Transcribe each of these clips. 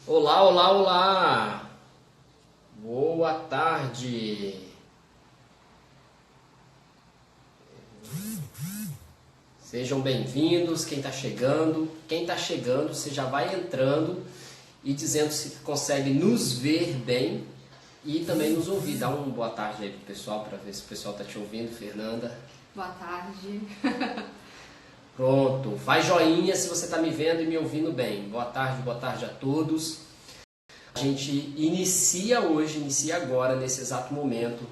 Olá, olá, olá! Boa tarde! Sejam bem-vindos, quem está chegando. Quem está chegando, você já vai entrando e dizendo se consegue nos ver bem e também nos ouvir. Dá uma boa tarde aí pro pessoal, para ver se o pessoal está te ouvindo, Fernanda. Boa tarde. Pronto, faz joinha se você está me vendo e me ouvindo bem. Boa tarde a todos. A gente inicia agora, nesse exato momento,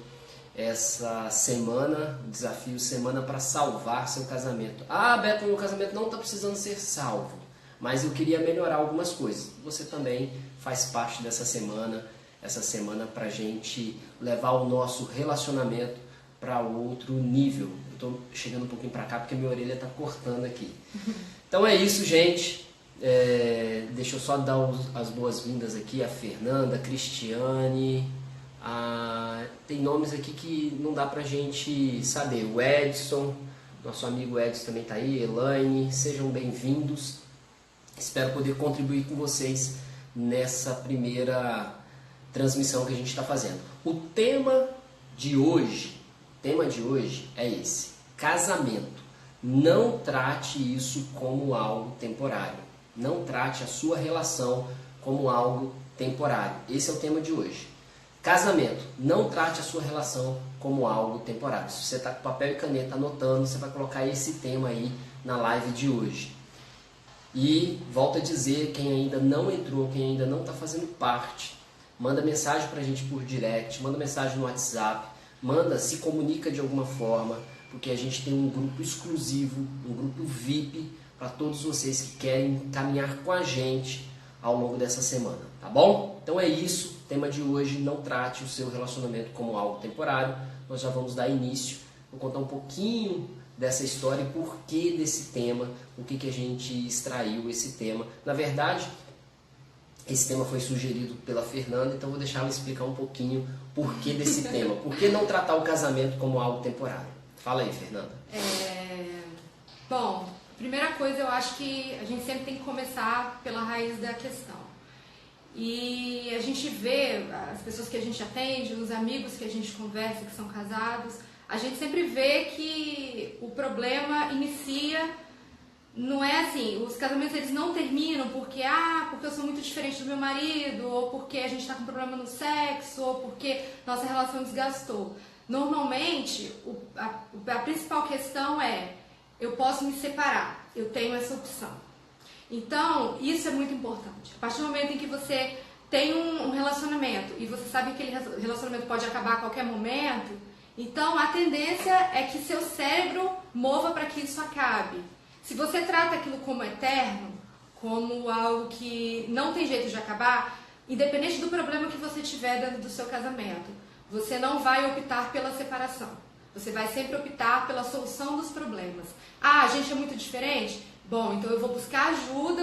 essa semana, o desafio Semana para Salvar Seu Casamento. Ah, Beto, meu casamento não está precisando ser salvo, mas eu queria melhorar algumas coisas. Você também faz parte dessa semana, essa semana para a gente levar o nosso relacionamento para outro nível. Eu estou chegando um pouquinho para cá porque minha orelha está cortando aqui. Então é isso, gente. Deixa eu só dar as boas-vindas aqui a Fernanda, a Cristiane, tem nomes aqui que não dá pra gente saber. O Edson, nosso amigo Edson também está aí, Elaine, sejam bem-vindos. Espero poder contribuir com vocês nessa primeira transmissão que a gente está fazendo. O tema de hoje é esse: casamento. Não trate isso como algo temporário. Não trate a sua relação como algo temporário. Esse é o tema de hoje. Casamento. Não trate a sua relação como algo temporário. Se você está com papel e caneta anotando, você vai colocar esse tema aí na live de hoje. E volto a dizer, quem ainda não entrou, quem ainda não está fazendo parte, manda mensagem para a gente por direct, manda mensagem no WhatsApp, se comunica de alguma forma, porque a gente tem um grupo exclusivo, um grupo VIP, para todos vocês que querem caminhar com a gente ao longo dessa semana, tá bom? Então é isso, o tema de hoje: não trate o seu relacionamento como algo temporário. Nós já vamos dar início, vou contar um pouquinho dessa história e por que desse tema, o que a gente extraiu esse tema. Na verdade, esse tema foi sugerido pela Fernanda, então vou deixar ela explicar um pouquinho por que desse tema. Por que não tratar o casamento como algo temporário? Fala aí, Fernanda. Bom, primeira coisa, eu acho que a gente sempre tem que começar pela raiz da questão. E a gente vê as pessoas que a gente atende, os amigos que a gente conversa, que são casados, a gente sempre vê que o problema inicia, não é assim, os casamentos eles não terminam porque eu sou muito diferente do meu marido, ou porque a gente está com problema no sexo, ou porque nossa relação desgastou. Normalmente, a principal questão é: eu posso me separar, eu tenho essa opção. Então, isso é muito importante. A partir do momento em que você tem um relacionamento e você sabe que aquele relacionamento pode acabar a qualquer momento, então a tendência é que seu cérebro mova para que isso acabe. Se você trata aquilo como eterno, como algo que não tem jeito de acabar, independente do problema que você tiver dentro do seu casamento, você não vai optar pela separação. Você vai sempre optar pela solução dos problemas. A gente é muito diferente? Bom, então eu vou buscar ajuda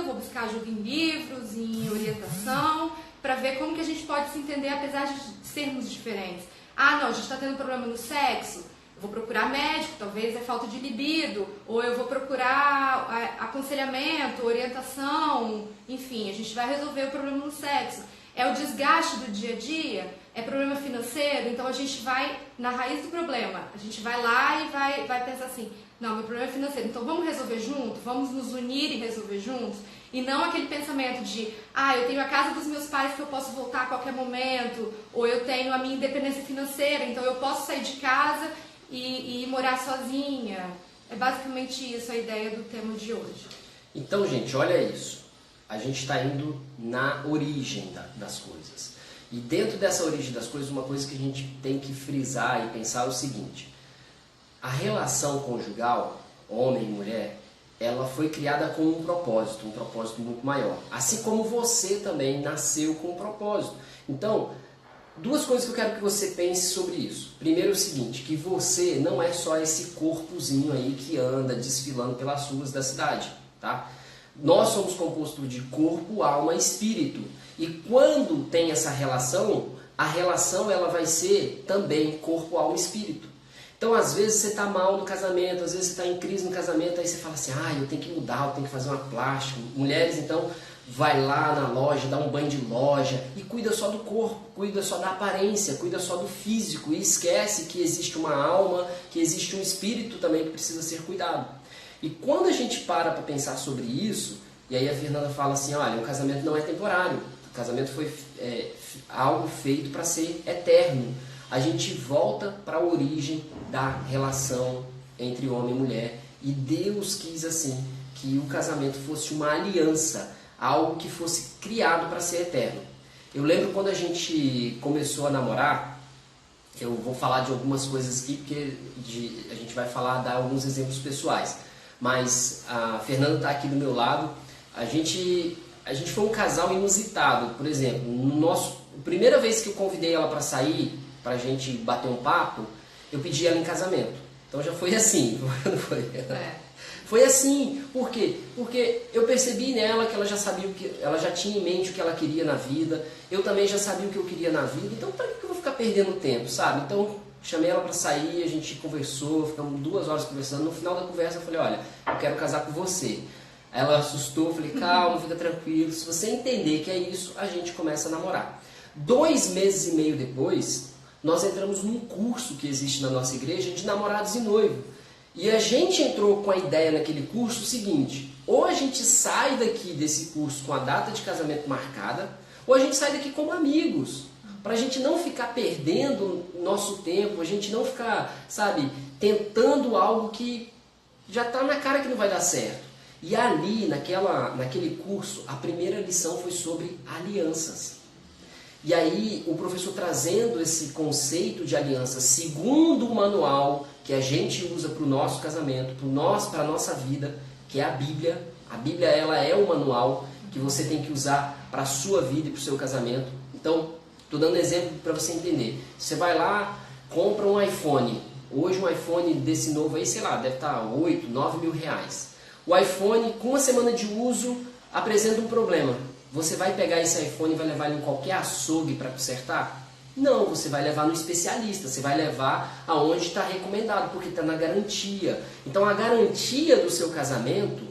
em livros, em orientação, para ver como que a gente pode se entender apesar de sermos diferentes. Não, a gente está tendo problema no sexo, eu vou procurar médico, talvez é falta de libido, ou eu vou procurar aconselhamento, orientação, enfim, a gente vai resolver o problema no sexo. É o desgaste do dia a dia? É problema financeiro? Então a gente vai na raiz do problema, a gente vai lá e vai pensar assim: não, meu problema é financeiro, então vamos resolver junto, vamos nos unir e resolver juntos, e não aquele pensamento de: eu tenho a casa dos meus pais que eu posso voltar a qualquer momento, ou eu tenho a minha independência financeira, então eu posso sair de casa e morar sozinha. É basicamente isso a ideia do tema de hoje. Então, gente, olha isso. A gente está indo na origem das coisas. E dentro dessa origem das coisas, uma coisa que a gente tem que frisar e pensar é o seguinte: a relação conjugal, homem e mulher, ela foi criada com um propósito muito maior. Assim como você também nasceu com um propósito. Então, duas coisas que eu quero que você pense sobre isso. Primeiro é o seguinte, que você não é só esse corpozinho aí que anda desfilando pelas ruas da cidade, tá? Nós somos compostos de corpo, alma e espírito. E quando tem essa relação, a relação ela vai ser também corpo, alma e espírito. Então, às vezes você está mal no casamento, às vezes você está em crise no casamento, aí você fala assim: eu tenho que mudar, eu tenho que fazer uma plástica. Mulheres, então, vai lá na loja, dá um banho de loja e cuida só do corpo, cuida só da aparência, cuida só do físico e esquece que existe uma alma, que existe um espírito também que precisa ser cuidado. E quando a gente para pensar sobre isso, e aí a Fernanda fala assim, olha, o casamento não é temporário, o casamento foi algo feito para ser eterno. A gente volta para a origem da relação entre homem e mulher e Deus quis assim que o casamento fosse uma aliança, algo que fosse criado para ser eterno. Eu lembro quando a gente começou a namorar, eu vou falar de algumas coisas aqui, porque a gente vai dar alguns exemplos pessoais. Mas a Fernanda está aqui do meu lado. A gente foi um casal inusitado. Por exemplo, a primeira vez que eu convidei ela para sair, para a gente bater um papo, eu pedi ela em casamento. Então já foi assim, não foi? Foi assim, por quê? Porque eu percebi nela que ela já sabia ela já tinha em mente o que ela queria na vida, eu também já sabia o que eu queria na vida, então para que eu vou ficar perdendo tempo, sabe? Então chamei ela para sair, a gente conversou, ficamos 2 horas conversando, no final da conversa eu falei, olha, eu quero casar com você. Ela assustou, eu falei, calma, fica tranquilo, se você entender que é isso, a gente começa a namorar. 2 meses e meio depois, nós entramos num curso que existe na nossa igreja de namorados e noivo. E a gente entrou com a ideia naquele curso o seguinte, ou a gente sai daqui desse curso com a data de casamento marcada, ou a gente sai daqui como amigos, para a gente não ficar perdendo nosso tempo, a gente não ficar, sabe, tentando algo que já está na cara que não vai dar certo. E ali, naquele curso, a primeira lição foi sobre alianças. E aí, o professor trazendo esse conceito de aliança segundo o manual que a gente usa para o nosso casamento, para a nossa vida, que é a Bíblia. A Bíblia ela é o manual que você tem que usar para a sua vida e para o seu casamento. Então, estou dando um exemplo para você entender. Você vai lá, compra um iPhone. Hoje um iPhone desse novo aí, sei lá, deve estar 8, 9 mil reais. O iPhone, com 1 semana de uso, apresenta um problema. Você vai pegar esse iPhone e vai levar ele em qualquer açougue para consertar? Não, você vai levar no especialista, você vai levar aonde está recomendado, porque está na garantia. Então a garantia do seu casamento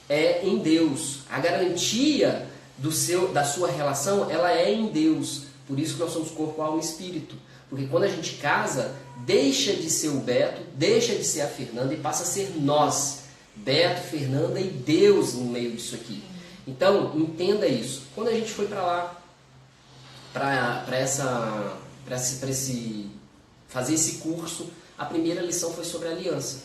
é em Deus. A garantia da sua relação, ela é em Deus. Por isso que nós somos corpo, alma e espírito. Porque quando a gente casa, deixa de ser o Beto, deixa de ser a Fernanda e passa a ser nós. Beto, Fernanda e Deus no meio disso aqui. Então, entenda isso. Quando a gente foi para lá, fazer esse curso, a primeira lição foi sobre aliança.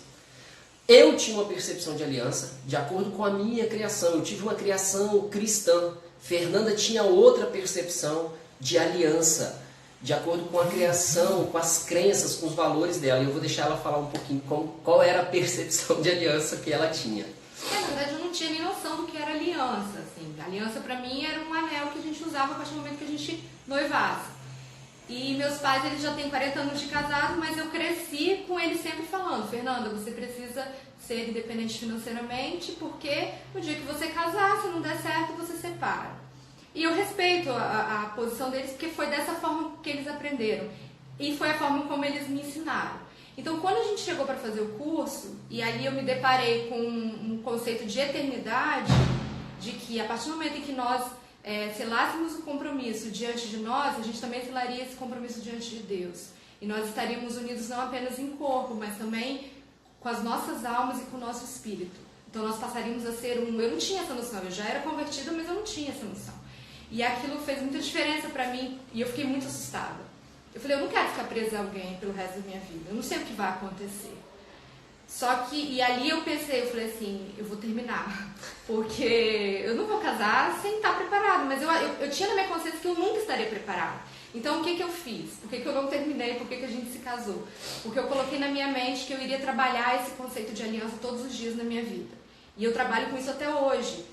Eu tinha uma percepção de aliança de acordo com a minha criação. Eu tive uma criação cristã. Fernanda tinha outra percepção de aliança, de acordo com a criação, com as crenças, com os valores dela. E eu vou deixar ela falar um pouquinho qual era a percepção de aliança que ela tinha. Na verdade, eu não tinha nem noção do que era aliança. Assim. Aliança, pra mim, era um anel que a gente usava a partir do momento que a gente noivasse. E meus pais, eles já têm 40 anos de casado, mas eu cresci com eles sempre falando, Fernanda, você precisa ser independente financeiramente, porque no dia que você casar, se não der certo, você separa. E eu respeito a posição deles, porque foi dessa forma que eles aprenderam. E foi a forma como eles me ensinaram. Então, quando a gente chegou para fazer o curso, e ali eu me deparei com um conceito de eternidade, de que a partir do momento em que nós selássemos o compromisso diante de nós, a gente também selaria esse compromisso diante de Deus. E nós estaríamos unidos não apenas em corpo, mas também com as nossas almas e com o nosso espírito. Então, nós passaríamos a ser um... Eu não tinha essa noção, eu já era convertida, mas eu não tinha essa noção. E aquilo fez muita diferença para mim, e eu fiquei muito assustada. Eu falei, eu não quero ficar presa a alguém pelo resto da minha vida. Eu não sei o que vai acontecer. Só que, e ali eu pensei, eu falei assim, eu vou terminar. Porque eu não vou casar sem estar preparada. Mas eu tinha na minha consciência que eu nunca estaria preparada. Então, o que eu fiz? Por que eu não terminei? Por que a gente se casou? Porque eu coloquei na minha mente que eu iria trabalhar esse conceito de aliança todos os dias na minha vida. E eu trabalho com isso até hoje.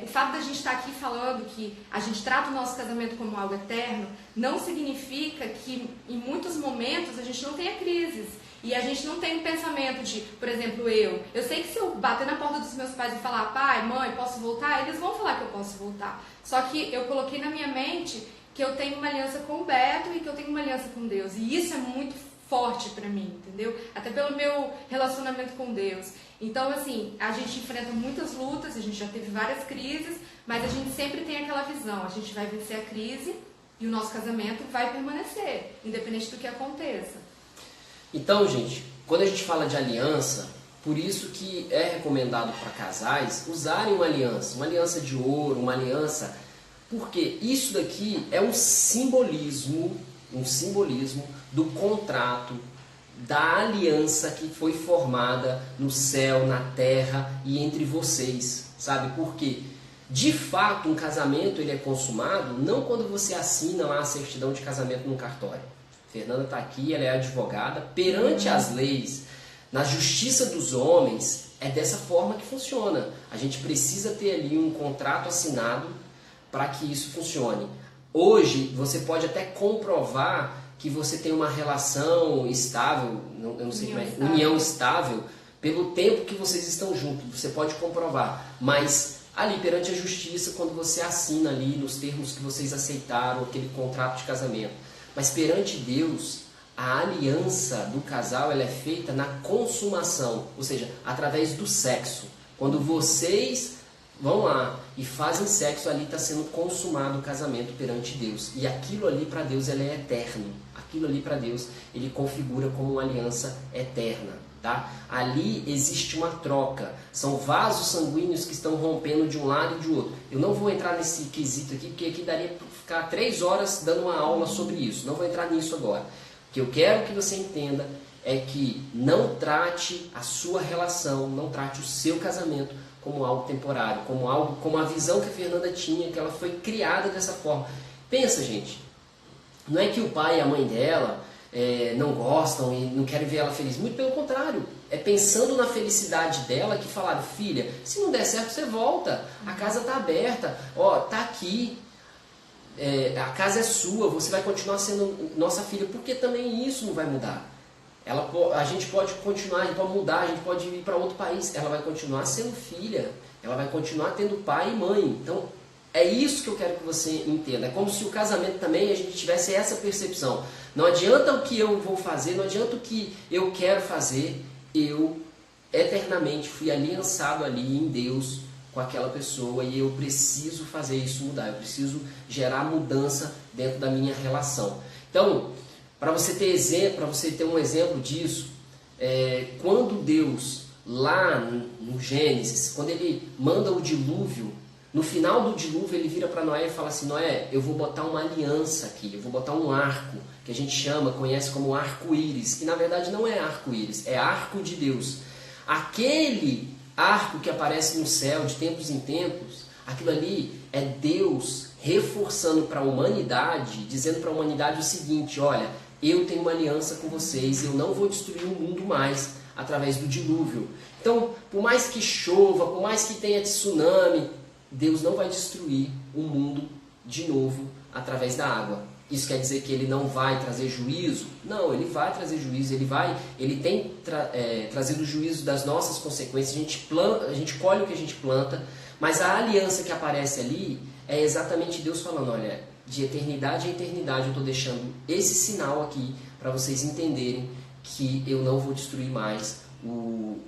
O fato da gente estar aqui falando que a gente trata o nosso casamento como algo eterno não significa que em muitos momentos a gente não tenha crises e a gente não tem um pensamento de, por exemplo, eu sei que se eu bater na porta dos meus pais e falar, pai, mãe, posso voltar? Eles vão falar que eu posso voltar. Só que eu coloquei na minha mente que eu tenho uma aliança com o Beto e que eu tenho uma aliança com Deus, e isso é muito forte pra mim, entendeu? Até pelo meu relacionamento com Deus. Então, assim, a gente enfrenta muitas lutas, a gente já teve várias crises, mas a gente sempre tem aquela visão, a gente vai vencer a crise e o nosso casamento vai permanecer, independente do que aconteça. Então, gente, quando a gente fala de aliança, por isso que é recomendado para casais usarem uma aliança de ouro, uma aliança, porque isso daqui é um simbolismo do contrato, da aliança que foi formada no céu, na terra e entre vocês, sabe? Porque, de fato, um casamento ele é consumado não quando você assina lá a certidão de casamento no cartório. Fernanda está aqui, ela é advogada, perante as leis, na justiça dos homens, é dessa forma que funciona. A gente precisa ter ali um contrato assinado para que isso funcione. Hoje, você pode até comprovar que você tem uma relação estável, eu não sei como é, união estável, pelo tempo que vocês estão juntos, você pode comprovar, mas ali perante a justiça, quando você assina ali nos termos que vocês aceitaram, aquele contrato de casamento, mas perante Deus, a aliança do casal ela é feita na consumação, ou seja, através do sexo, quando vocês vão lá e fazem sexo, ali está sendo consumado o casamento perante Deus. E aquilo ali para Deus ele é eterno. Aquilo ali para Deus ele configura como uma aliança eterna. Tá? Ali existe uma troca. São vasos sanguíneos que estão rompendo de um lado e de outro. Eu não vou entrar nesse quesito aqui, porque aqui daria para ficar 3 horas dando uma aula sobre isso. Não vou entrar nisso agora. O que eu quero que você entenda é que não trate a sua relação, não trate o seu casamento como algo temporário, como a visão que a Fernanda tinha, que ela foi criada dessa forma. Pensa, gente, não é que o pai e a mãe dela não gostam e não querem ver ela feliz, muito pelo contrário, é pensando na felicidade dela que falaram, filha, se não der certo você volta, a casa está aberta, ó, tá aqui, a casa é sua, você vai continuar sendo nossa filha, porque também isso não vai mudar. A gente pode continuar, a gente pode mudar, a gente pode ir para outro país, ela vai continuar sendo filha, ela vai continuar tendo pai e mãe. Então, é isso que eu quero que você entenda. É como se o casamento também a gente tivesse essa percepção. Não adianta o que eu vou fazer, não adianta o que eu quero fazer, eu eternamente fui aliançado ali em Deus com aquela pessoa e eu preciso fazer isso mudar, eu preciso gerar mudança dentro da minha relação. Então, para você ter um exemplo disso, quando Deus, lá no Gênesis, quando ele manda o dilúvio, no final do dilúvio ele vira para Noé e fala assim, Noé, eu vou botar uma aliança aqui, eu vou botar um arco, que a gente conhece como arco-íris, que na verdade não é arco-íris, é arco de Deus. Aquele arco que aparece no céu de tempos em tempos, aquilo ali é Deus reforçando para a humanidade, dizendo para a humanidade o seguinte, olha, eu tenho uma aliança com vocês, eu não vou destruir o mundo mais através do dilúvio. Então, por mais que chova, por mais que tenha tsunami, Deus não vai destruir o mundo de novo através da água. Isso quer dizer que ele não vai trazer juízo? Não, ele vai trazer juízo, ele tem trazido o juízo das nossas consequências, a gente colhe o que a gente planta, mas a aliança que aparece ali é exatamente Deus falando, olha, de eternidade a eternidade eu estou deixando esse sinal aqui para vocês entenderem que eu não vou destruir mais o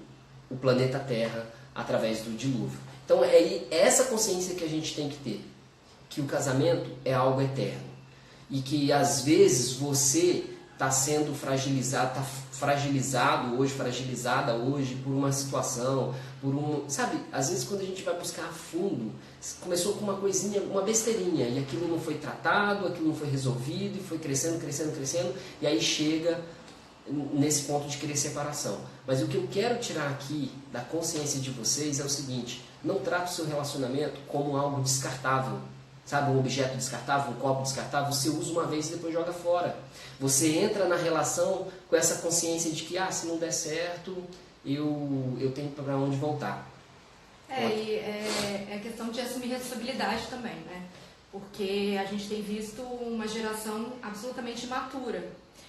planeta Terra através do dilúvio. Então é essa consciência que a gente tem que ter, que o casamento é algo eterno e que às vezes você está sendo fragilizado fragilizada hoje por uma situação, sabe, às vezes quando a gente vai buscar a fundo, começou com uma coisinha, uma besteirinha, e aquilo não foi tratado, aquilo não foi resolvido, e foi crescendo, e aí chega nesse ponto de querer separação. Mas o que eu quero tirar aqui da consciência de vocês é o seguinte, não trate o seu relacionamento como algo descartável. Sabe, um objeto descartável, um copo descartável, você usa uma vez e depois joga fora. Você entra na relação com essa consciência de que, se não der certo, eu tenho para onde voltar. E é questão de assumir responsabilidade também, né? Porque a gente tem visto uma geração absolutamente imatura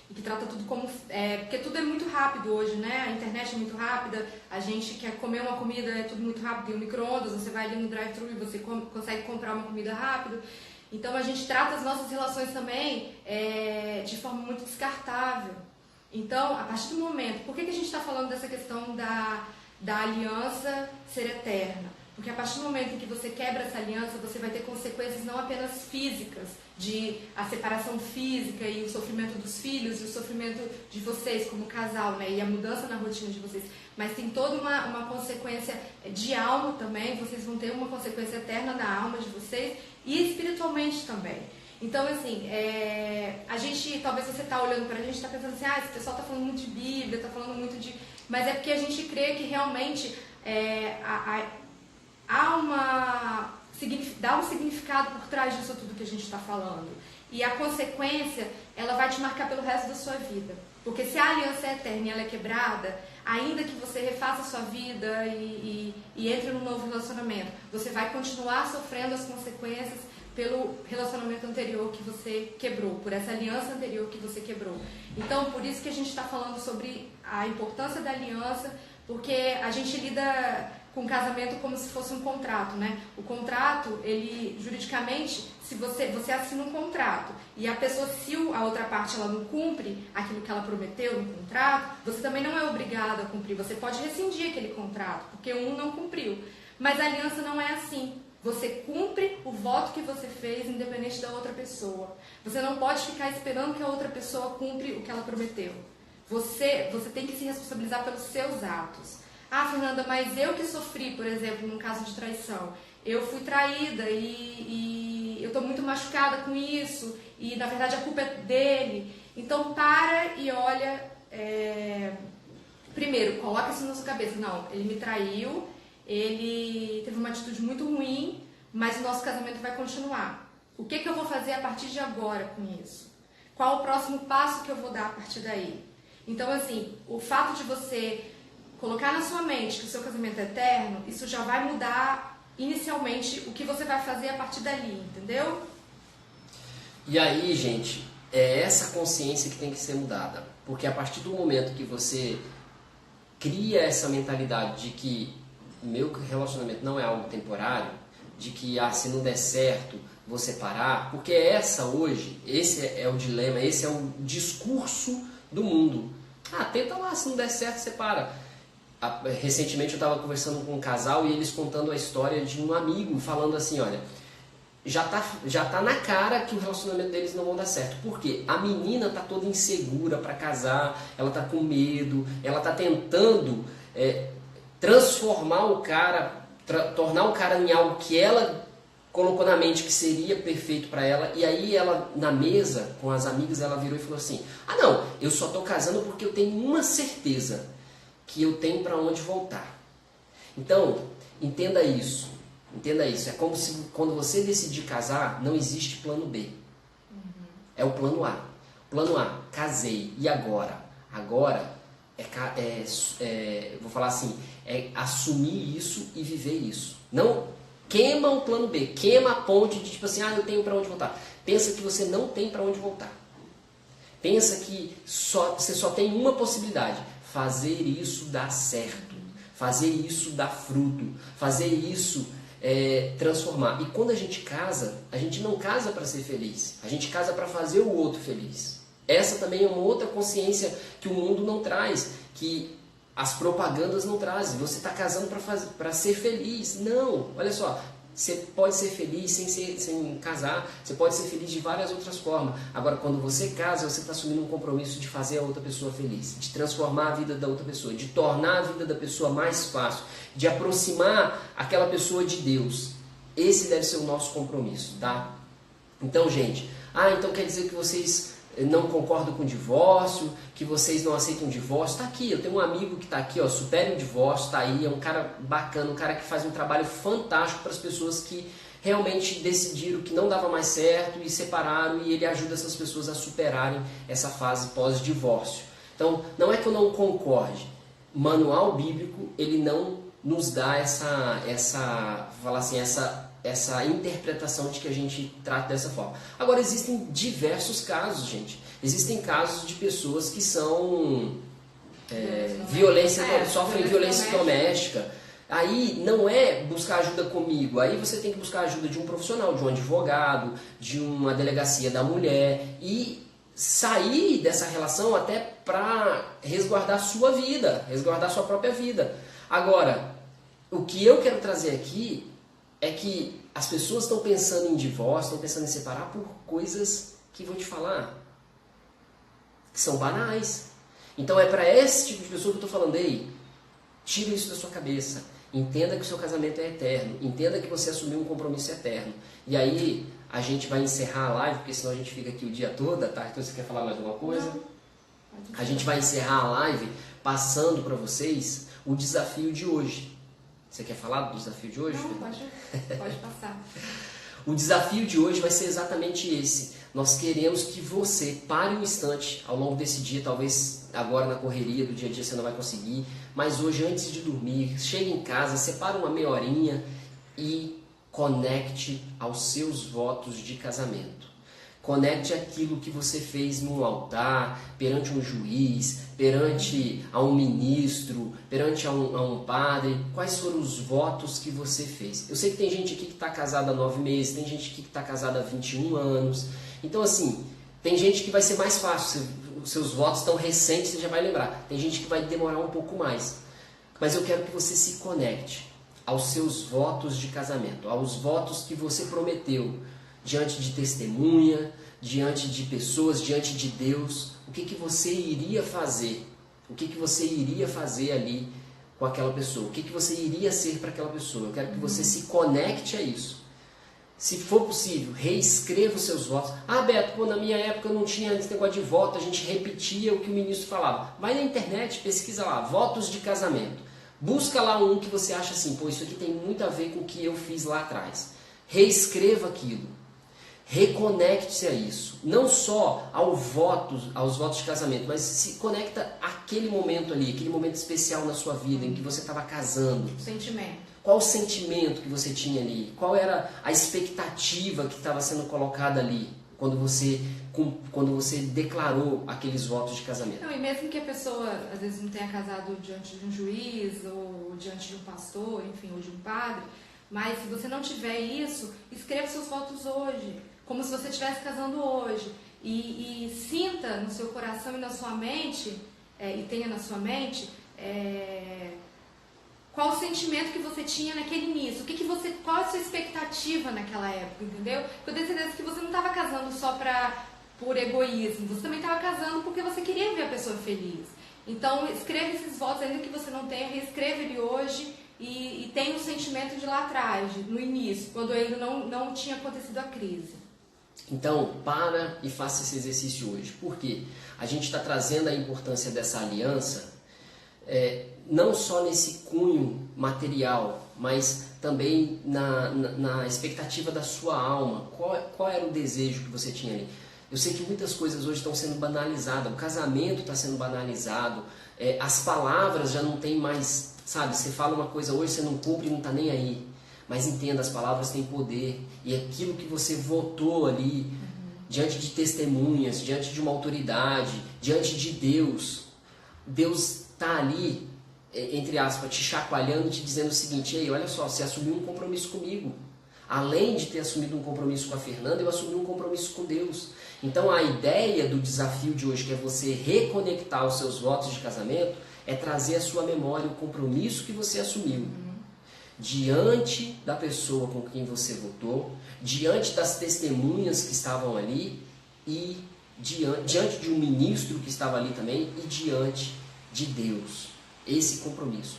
e que trata tudo como... porque tudo é muito rápido hoje, né? A internet é muito rápida, a gente quer comer uma comida, é tudo muito rápido, tem um micro-ondas, você vai ali no drive-thru e você consegue comprar uma comida rápido. Então a gente trata as nossas relações também de forma muito descartável. Então, a partir do momento... Por que a gente está falando dessa questão da aliança ser eterna? Porque a partir do momento em que você quebra essa aliança, você vai ter consequências não apenas físicas, de a separação física e o sofrimento dos filhos e o sofrimento de vocês como casal, né? E a mudança na rotina de vocês, mas tem toda uma consequência de alma também. Vocês vão ter uma consequência eterna na alma de vocês e espiritualmente também. Então, assim, a gente, talvez você está olhando para a gente e está pensando assim, esse pessoal está falando muito de Bíblia, está falando muito de... Mas é porque a gente crê que realmente dá um significado por trás disso tudo que a gente está falando. E a consequência, ela vai te marcar pelo resto da sua vida. Porque se a aliança é eterna e ela é quebrada, ainda que você refaça a sua vida e entre num novo relacionamento, você vai continuar sofrendo as consequências pelo relacionamento anterior que você quebrou, por essa aliança anterior que você quebrou. Então, por isso que a gente está falando sobre a importância da aliança, porque a gente lida com o casamento como se fosse um contrato, né? O contrato, ele, juridicamente, se você assina um contrato e a pessoa, se a outra parte ela não cumpre aquilo que ela prometeu no contrato, você também não é obrigado a cumprir. Você pode rescindir aquele contrato, porque um não cumpriu. Mas a aliança não é assim. Você cumpre o voto que você fez, independente da outra pessoa. Você não pode ficar esperando que a outra pessoa cumpre o que ela prometeu. Você tem que se responsabilizar pelos seus atos. Fernanda, mas eu que sofri, por exemplo, num caso de traição. Eu fui traída e eu estou muito machucada com isso. E, na verdade, a culpa é dele. Então, para e olha... Primeiro, coloca isso na sua cabeça. Não, ele me traiu. Ele teve uma atitude muito ruim, mas o nosso casamento vai continuar. O que eu vou fazer a partir de agora com isso? Qual o próximo passo que eu vou dar a partir daí? Então, assim, o fato de você colocar na sua mente que o seu casamento é eterno, isso já vai mudar inicialmente o que você vai fazer a partir dali, entendeu? E aí, gente, é essa consciência que tem que ser mudada. Porque a partir do momento que você cria essa mentalidade de que meu relacionamento não é algo temporário, de que se não der certo, vou separar, porque esse é o dilema, esse é o discurso do mundo. Tenta lá, se não der certo, separa. Recentemente eu estava conversando com um casal e eles contando a história de um amigo, falando assim, olha, já tá na cara que o relacionamento deles não vão dar certo. Por quê? A menina tá toda insegura para casar, ela tá com medo, ela tá tentando... transformar o cara, tornar o cara em algo que ela colocou na mente que seria perfeito para ela, e aí ela, na mesa, com as amigas, ela virou e falou assim, não, eu só estou casando porque eu tenho uma certeza, que eu tenho para onde voltar. Então, entenda isso, é como se quando você decidir casar, não existe plano B, é o plano A. Plano A, casei, e agora? Agora, vou falar assim, é assumir isso e viver isso. Não queima o plano B, queima a ponte de tipo assim, eu tenho para onde voltar. Pensa que você não tem para onde voltar. Pensa que você só tem uma possibilidade, fazer isso dar certo, fazer isso dar fruto, fazer isso transformar. E quando a gente casa, a gente não casa para ser feliz, a gente casa para fazer o outro feliz. Essa também é uma outra consciência que o mundo não traz, que as propagandas não trazem. Você está casando para ser feliz. Não, olha só, você pode ser feliz sem casar, você pode ser feliz de várias outras formas. Agora, quando você casa, você está assumindo um compromisso de fazer a outra pessoa feliz, de transformar a vida da outra pessoa, de tornar a vida da pessoa mais fácil, de aproximar aquela pessoa de Deus. Esse deve ser o nosso compromisso, tá? Então, gente, então quer dizer que vocês não concordam com o divórcio, que vocês não aceitam o divórcio? Está aqui, eu tenho um amigo que está aqui, Supere o Divórcio, está aí, é um cara bacana, um cara que faz um trabalho fantástico para as pessoas que realmente decidiram que não dava mais certo e separaram, e ele ajuda essas pessoas a superarem essa fase pós-divórcio. Então, não é que eu não concorde, manual bíblico, ele não nos dá essa interpretação de que a gente trata dessa forma. Agora, existem diversos casos, gente. Existem casos de pessoas que são sofrem violência doméstica. Aí não é buscar ajuda comigo, aí você tem que buscar ajuda de um profissional, de um advogado, de uma delegacia da mulher, e sair dessa relação até para resguardar sua vida, resguardar sua própria vida. Agora, o que eu quero trazer aqui é que as pessoas estão pensando em divórcio, estão pensando em separar por coisas que vou te falar, que são banais. Então é para esse tipo de pessoa que eu estou falando, ei, tira isso da sua cabeça, entenda que o seu casamento é eterno, entenda que você assumiu um compromisso eterno. E aí a gente vai encerrar a live, porque senão a gente fica aqui o dia todo, tá? Então você quer falar mais alguma coisa? Não. A gente vai encerrar a live passando para vocês o desafio de hoje. Você quer falar do desafio de hoje? Não, pode passar. O desafio de hoje vai ser exatamente esse. Nós queremos que você pare um instante ao longo desse dia, talvez agora na correria do dia a dia você não vai conseguir, mas hoje antes de dormir, chegue em casa, separa uma meia horinha e conecte aos seus votos de casamento. Conecte aquilo que você fez no altar, perante um juiz, perante a um ministro, perante a um padre. Quais foram os votos que você fez? Eu sei que tem gente aqui que está casada há 9 meses, tem gente aqui que está casada há 21 anos. Então, assim, tem gente que vai ser mais fácil. Os seus votos estão recentes, você já vai lembrar. Tem gente que vai demorar um pouco mais. Mas eu quero que você se conecte aos seus votos de casamento, aos votos que você prometeu diante de testemunha, diante de pessoas, diante de Deus. O que você iria fazer? O que você iria fazer ali com aquela pessoa? O que você iria ser para aquela pessoa? Eu quero que você se conecte a isso. Se for possível, reescreva os seus votos. Ah, Beto, pô, na minha época não tinha esse negócio de voto, a gente repetia o que o ministro falava. Vai na internet, pesquisa lá, votos de casamento. Busca lá um que você acha assim, pô, isso aqui tem muito a ver com o que eu fiz lá atrás. Reescreva aquilo. Reconecte-se a isso. Não só aos votos de casamento, mas se conecta àquele momento ali, aquele momento especial na sua vida, em que você estava casando. Sentimento. Qual o sentimento que você tinha ali? Qual era a expectativa que estava sendo colocada ali, quando você declarou aqueles votos de casamento? Não, e mesmo que a pessoa, às vezes, não tenha casado diante de um juiz, ou diante de um pastor, enfim, ou de um padre, mas se você não tiver isso, escreva seus votos hoje, como se você estivesse casando hoje. E sinta no seu coração e na sua mente, e tenha na sua mente, qual o sentimento que você tinha naquele início, qual a sua expectativa naquela época, entendeu? Eu tenho certeza que você não estava casando só por egoísmo, você também estava casando porque você queria ver a pessoa feliz. Então, escreva esses votos, ainda que você não tenha, reescreva ele hoje e tenha o sentimento de lá atrás, no início, quando ainda não tinha acontecido a crise. Então, para e faça esse exercício hoje. Por quê? A gente está trazendo a importância dessa aliança, não só nesse cunho material, mas também na expectativa da sua alma. Qual era o desejo que você tinha ali? Eu sei que muitas coisas hoje estão sendo banalizadas, o casamento está sendo banalizado, as palavras já não tem mais, sabe, você fala uma coisa hoje, você não cumpre e não está nem aí. Mas entenda, as palavras têm poder, e aquilo que você votou ali, diante de testemunhas, diante de uma autoridade, diante de Deus, Deus está ali, entre aspas, te chacoalhando, te dizendo o seguinte: ei, olha só, você assumiu um compromisso comigo. Além de ter assumido um compromisso com a Fernanda, eu assumi um compromisso com Deus. Então a ideia do desafio de hoje, que é você reconectar os seus votos de casamento, é trazer à sua memória o compromisso que você assumiu. Diante da pessoa com quem você votou, diante das testemunhas que estavam ali, e diante de um ministro que estava ali também, e diante de Deus. Esse compromisso.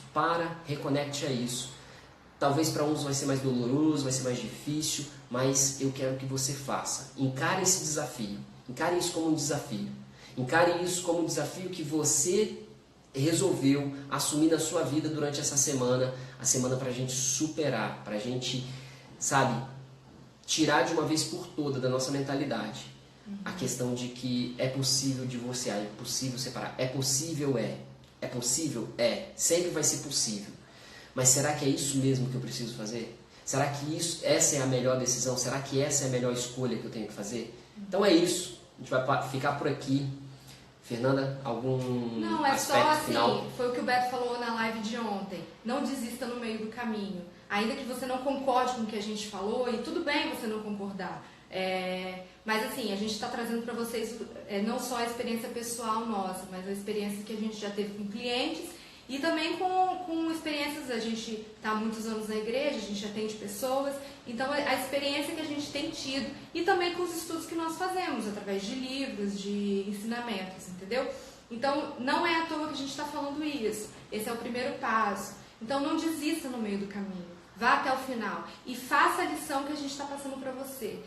Reconecte a isso. Talvez para uns vai ser mais doloroso, vai ser mais difícil, mas eu quero que você faça. Encare esse desafio. Encare isso como um desafio. Encare isso como um desafio que você resolveu assumir na sua vida durante essa semana, a semana para a gente superar, para a gente, sabe, tirar de uma vez por toda da nossa mentalidade a questão de que é possível divorciar, é possível separar, é possível, sempre vai ser possível. Mas será que é isso mesmo que eu preciso fazer? Será que essa é a melhor decisão? Será que essa é a melhor escolha que eu tenho que fazer? Então é isso, a gente vai ficar por aqui. Fernanda, algum aspecto só assim, final? Foi o que o Beto falou na live de ontem. Não desista no meio do caminho. Ainda que você não concorde com o que a gente falou, e tudo bem você não concordar. Mas assim, a gente está trazendo para vocês não só a experiência pessoal nossa, mas a experiência que a gente já teve com clientes e também com experiências. A gente está há muitos anos na igreja, a gente atende pessoas, então a experiência que a gente tem tido e também com os estudos que nós fazemos, através de livros, de ensinamentos, entendeu? Então não é à toa que a gente está falando isso, esse é o primeiro passo. Então não desista no meio do caminho. Vá até o final e faça a lição que a gente está passando para você.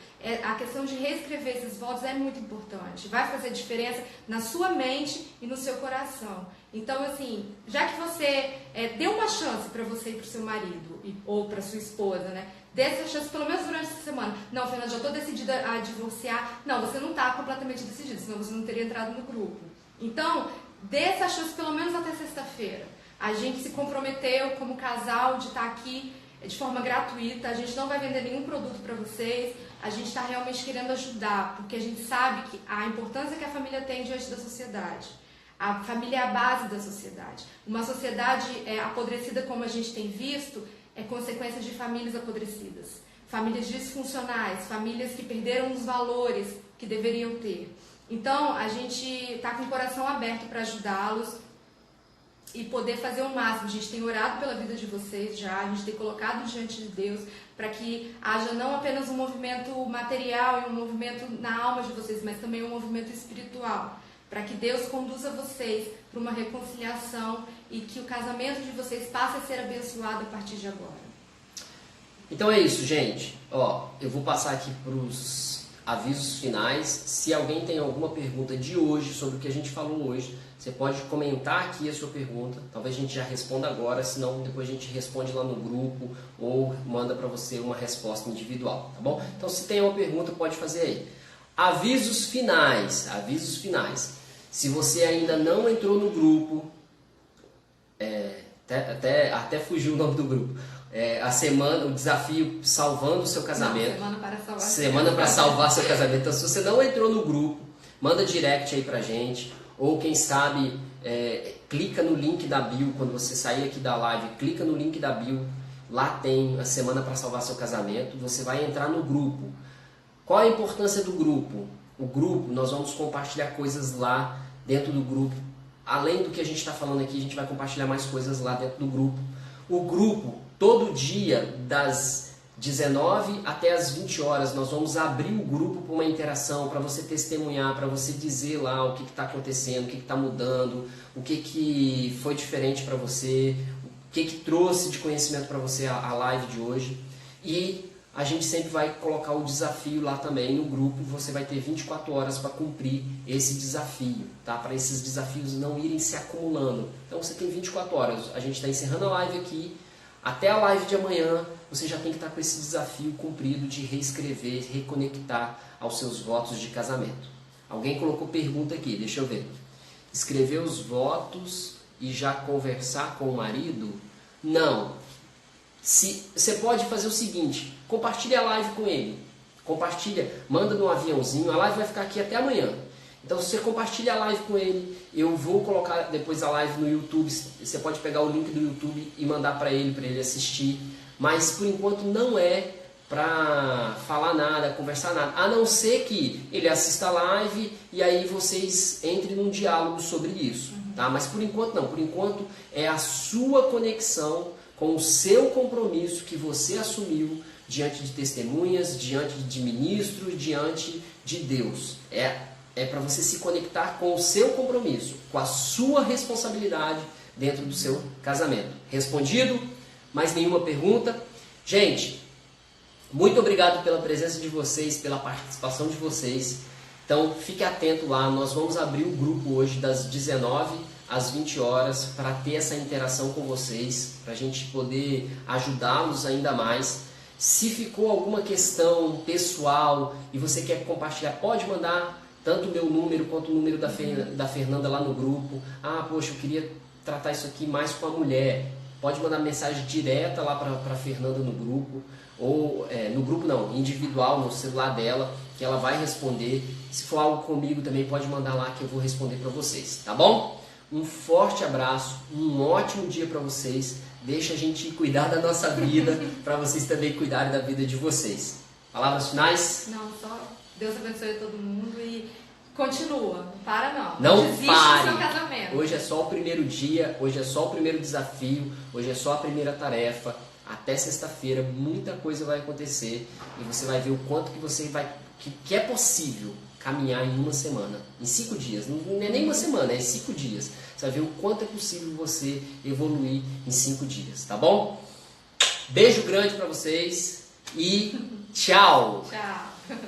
A questão de reescrever esses votos é muito importante. Vai fazer diferença na sua mente e no seu coração. Então, assim, já que você deu uma chance para você e para o seu marido ou para sua esposa, né? Dê essa chance pelo menos durante essa semana. Não, Fernanda, já estou decidida a divorciar. Não, você não está completamente decidida, senão você não teria entrado no grupo. Então, dê essa chance pelo menos até sexta-feira. A gente se comprometeu como casal de estar aqui de forma gratuita, a gente não vai vender nenhum produto para vocês, a gente está realmente querendo ajudar, porque a gente sabe que a importância que a família tem diante da sociedade. A família é a base da sociedade. Uma sociedade apodrecida como a gente tem visto é consequência de famílias apodrecidas, famílias disfuncionais, famílias que perderam os valores que deveriam ter. Então, a gente está com o coração aberto para ajudá-los e poder fazer o máximo. A gente tem orado pela vida de vocês já, a gente tem colocado diante de Deus para que haja não apenas um movimento material e um movimento na alma de vocês, mas também um movimento espiritual, para que Deus conduza vocês para uma reconciliação e que o casamento de vocês passe a ser abençoado a partir de agora. Então é isso, gente. Eu vou passar aqui para os avisos finais. Se alguém tem alguma pergunta de hoje sobre o que a gente falou hoje, você pode comentar aqui a sua pergunta, talvez a gente já responda agora, senão depois a gente responde lá no grupo ou manda para você uma resposta individual, tá bom? Então se tem uma pergunta, pode fazer aí. Avisos finais, Se você ainda não entrou no grupo, até fugiu o nome do grupo, o desafio Salvando o Seu Casamento. Não, semana para salvar seu casamento. Então se você não entrou no grupo, manda direct aí pra gente. Ou quem sabe, clica no link da bio, quando você sair aqui da live, clica no link da bio, lá tem a Semana para Salvar Seu Casamento, você vai entrar no grupo. Qual a importância do grupo? O grupo, nós vamos compartilhar coisas lá dentro do grupo. Além do que a gente está falando aqui, a gente vai compartilhar mais coisas lá dentro do grupo. O grupo, todo dia, das 19 até as 20 horas, nós vamos abrir o grupo para uma interação, para você testemunhar, para você dizer lá o que está acontecendo, o que está mudando, o que foi diferente para você, o que trouxe de conhecimento para você a live de hoje. E a gente sempre vai colocar o desafio lá também no grupo, você vai ter 24 horas para cumprir esse desafio, tá? Para esses desafios não irem se acumulando. Então você tem 24 horas, a gente está encerrando a live aqui, até a live de amanhã você já tem que estar com esse desafio cumprido de reescrever, reconectar aos seus votos de casamento. Alguém colocou pergunta aqui, deixa eu ver. Escrever os votos e já conversar com o marido? Não. Você pode fazer o seguinte, compartilha a live com ele. Compartilha, manda no aviãozinho, a live vai ficar aqui até amanhã. Então você compartilha a live com ele, eu vou colocar depois a live no YouTube, você pode pegar o link do YouTube e mandar para ele assistir. Mas por enquanto não é para falar nada, conversar nada, a não ser que ele assista a live e aí vocês entrem num diálogo sobre isso, tá? Mas por enquanto não, por enquanto é a sua conexão com o seu compromisso que você assumiu diante de testemunhas, diante de ministros, diante de Deus. É para você se conectar com o seu compromisso, com a sua responsabilidade dentro do seu casamento. Respondido? Mais nenhuma pergunta? Gente, muito obrigado pela presença de vocês, pela participação de vocês. Então, fique atento lá, nós vamos abrir o grupo hoje das 19 às 20 horas para ter essa interação com vocês, para a gente poder ajudá-los ainda mais. Se ficou alguma questão pessoal e você quer compartilhar, pode mandar tanto o meu número quanto o número da Fernanda lá no grupo. Poxa, eu queria tratar isso aqui mais com a mulher. Pode mandar mensagem direta lá para a Fernanda no grupo, ou no grupo não, individual, no celular dela, que ela vai responder. Se for algo comigo também pode mandar lá que eu vou responder para vocês, tá bom? Um forte abraço, um ótimo dia para vocês. Deixa a gente cuidar da nossa vida, para vocês também cuidarem da vida de vocês. Palavras finais? Não, só Deus abençoe todo mundo e continua, não para não. Não desiste pare. do seu casamento. Hoje é só o primeiro dia, hoje é só o primeiro desafio, hoje é só a primeira tarefa. Até sexta-feira muita coisa vai acontecer e você vai ver o quanto que você vai que é possível caminhar em uma semana, em 5 dias. Não é nem uma semana, é em 5 dias. Você vai ver o quanto é possível você evoluir em 5 dias, tá bom? Beijo grande para vocês e tchau! Tchau!